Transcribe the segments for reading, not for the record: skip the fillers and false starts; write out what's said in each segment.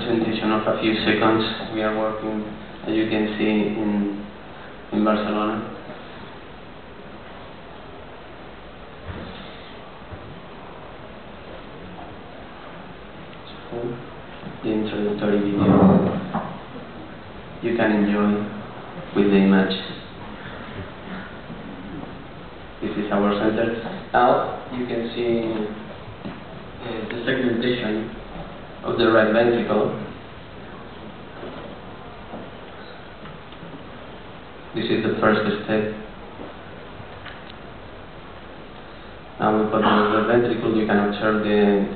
presentation of a few seconds. We are working, as you can see, in Barcelona. So, the introductory video you can enjoy with the image. This is our center. Now you can see the segmentation of the right ventricle. This is the first step. Now we put the ventricle. You can observe the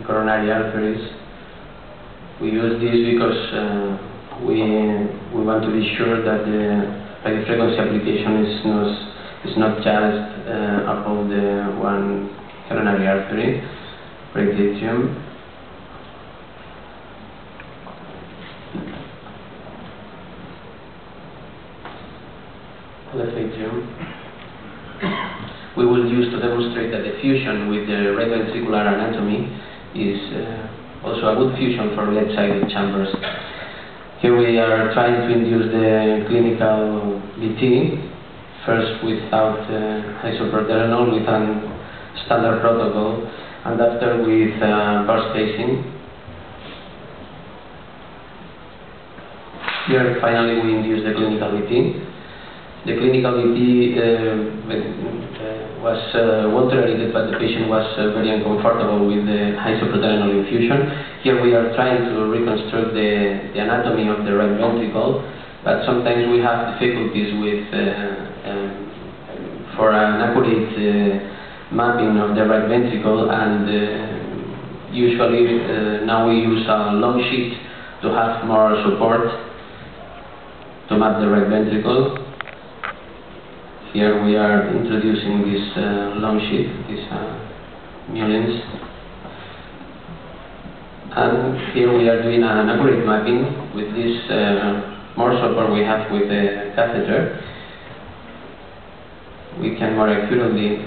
coronary arteries. We use this because we want to be sure that the radiofrequency application is not just above the one coronary artery, left atrium. We will use to demonstrate that the fusion with the right ventricular anatomy is also a good fusion for left-sided chambers. Here we are trying to induce the clinical VT, first without isoproterenol, with a standard protocol, and after with bar spacing. Here finally we induce the clinical VT. The clinical VT was well tolerated, but the patient was very uncomfortable with the isoproterenol infusion. Here we are trying to reconstruct the anatomy of the right ventricle, but sometimes we have difficulties with for an accurate mapping of the right ventricle, and usually now we use a long sheet to have more support to map the right ventricle. Here we are introducing this long sheet, this Mullins, and here we are doing an accurate mapping with this more support we have with the catheter. We can more accurately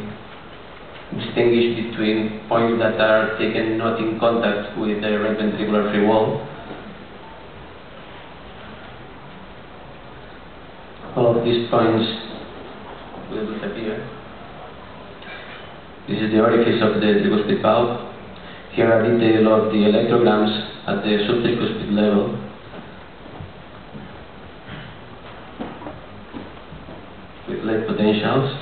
distinguish between points that are taken not in contact with the right ventricular free wall. All of these points will disappear. This is the orifice of the tricuspid valve. Here a detail of the electrograms at the subtricuspid level. With lead potentials.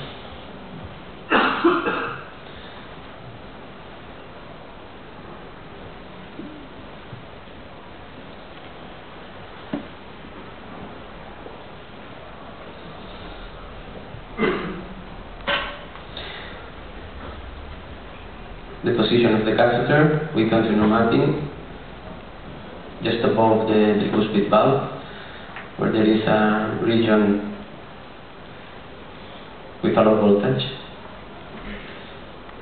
The position of the catheter, we continue mapping just above the tricuspid valve, where there is a region with a low voltage.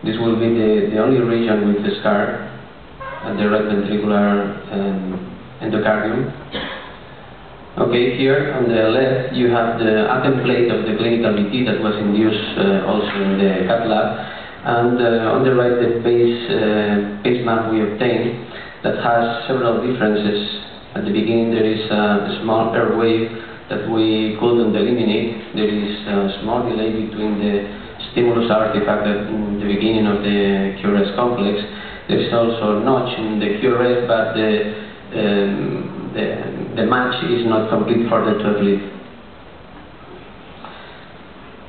This will be the only region with the scar at the right ventricular endocardium. Okay, here on the left you have the upper plate of the clinical VT that was induced also in the cath lab. And on the right, the base map we obtained that has several differences. At the beginning, there is a small airway that we couldn't eliminate. There is a small delay between the stimulus artifact in the beginning of the QRS complex. There is also a notch in the QRS, but the match is not complete for the 12 lead.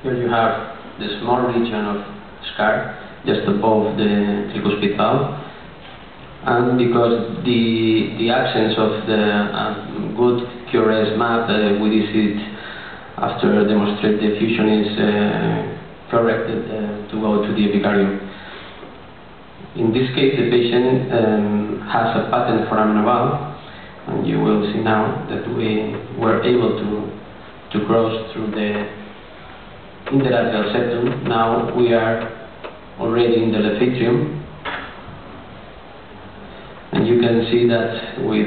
Here you have the small region of scar just above the tricuspid valve, and because the absence of the good QRS map we did it after demonstrate the fusion is corrected to go to the epicardium. In this case the patient has a patent foramen valve, and you will see now that we were able to cross through the interarterial septum. Now we are already in the left atrium, and you can see that with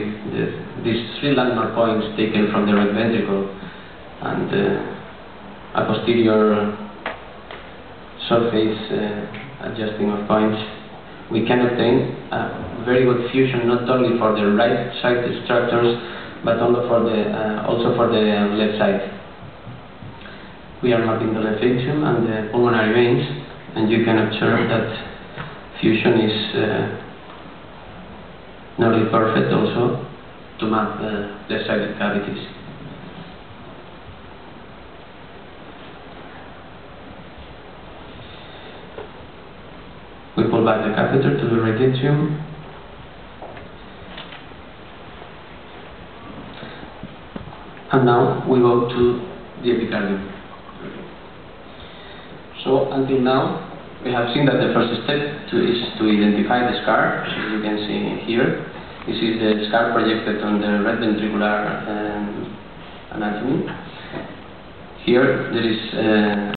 these three landmark points taken from the right ventricle and a posterior surface adjusting of points, we can obtain a very good fusion not only for the right side structures but also for the left side. We are mapping the left atrium and the pulmonary veins, and you can observe that fusion is nearly perfect also to map the left-sided cavities. We pull back the catheter to the right atrium. And now we go to the epicardium. So until now, we have seen that the first step is to identify the scar, as you can see here. This is the scar projected on the right ventricular anatomy. Here there is